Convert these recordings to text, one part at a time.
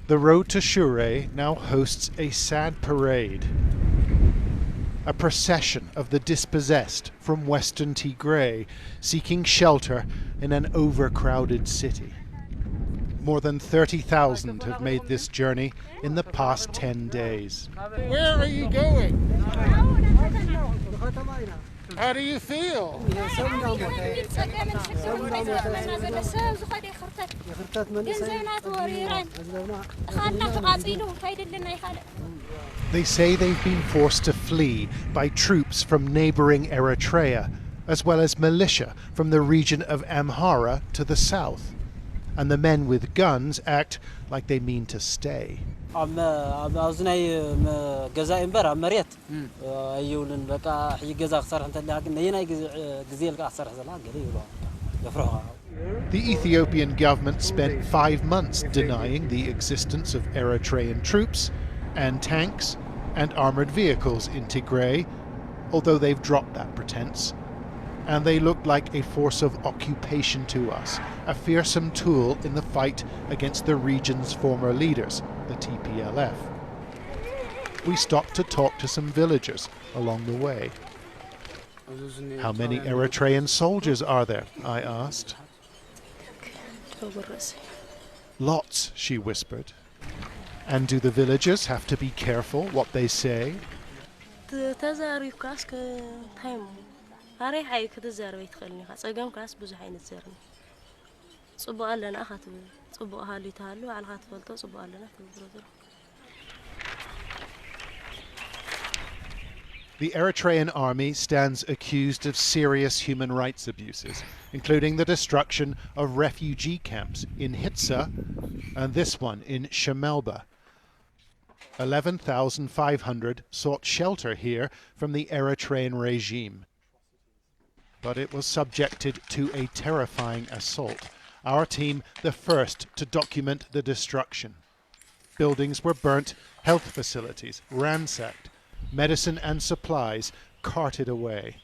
The road to Shure now hosts a sad parade. A procession of the dispossessed from western Tigray seeking shelter in an overcrowded city. More than 30,000 have made this journey in the past 10 days. Where are you going? How do you feel? They say they've been forced to flee by troops from neighboring Eritrea, as well as militia from the region of Amhara to the south. And the men with guns act like they mean to stay. The Ethiopian government spent 5 months denying the existence of Eritrean troops and tanks and armored vehicles in Tigray, although they've dropped that pretense. And they looked like a force of occupation to us, a fearsome tool in the fight against the region's former leaders, the TPLF. We stopped to talk to some villagers along the way. How many Eritrean soldiers are there? I asked. Lots, she whispered. And do the villagers have to be careful what they say? The Eritrean army stands accused of serious human rights abuses, including the destruction of refugee camps in Hitsa and this one in Shemelba. 11,500 sought shelter here from the Eritrean regime. But it was subjected to a terrifying assault. Our team the first to document the destruction. Buildings were burnt, health facilities ransacked, medicine and supplies carted away.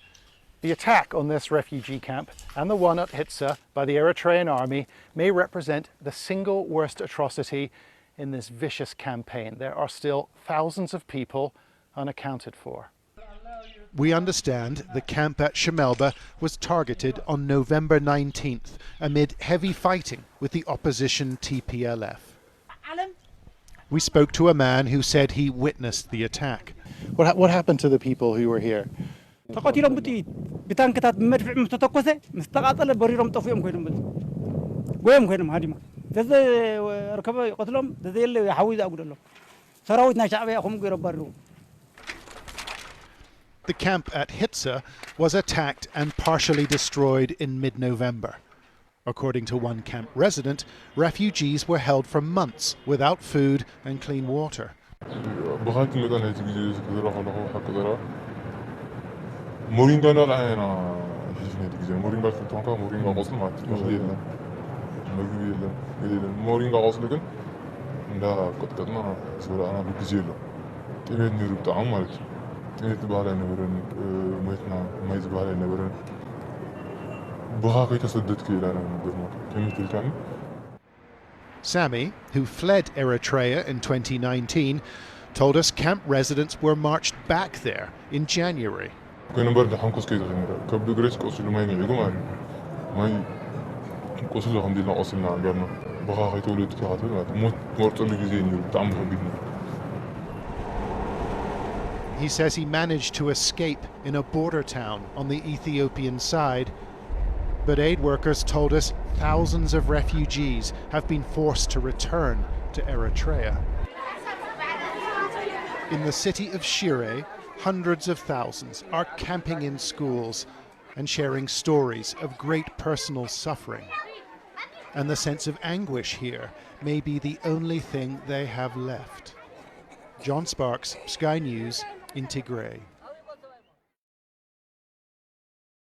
The attack on this refugee camp and the one at Hitsa by the Eritrean army may represent the single worst atrocity in this vicious campaign. There are still thousands of people unaccounted for. We understand the camp at Shemelba was targeted on November 19th amid heavy fighting with the opposition TPLF. We spoke to a man who said he witnessed the attack. What happened to the people who were here? The camp at Hitsa was attacked and partially destroyed in mid-November. According to one camp resident, refugees were held for months without food and clean water. Sammy, who fled Eritrea in 2019, told us camp residents were marched back there in January. He says he managed to escape in a border town on the Ethiopian side, but aid workers told us thousands of refugees have been forced to return to Eritrea. In the city of Shire, hundreds of thousands are camping in schools and sharing stories of great personal suffering. And the sense of anguish here may be the only thing they have left. John Sparks, Sky News, in Tigray.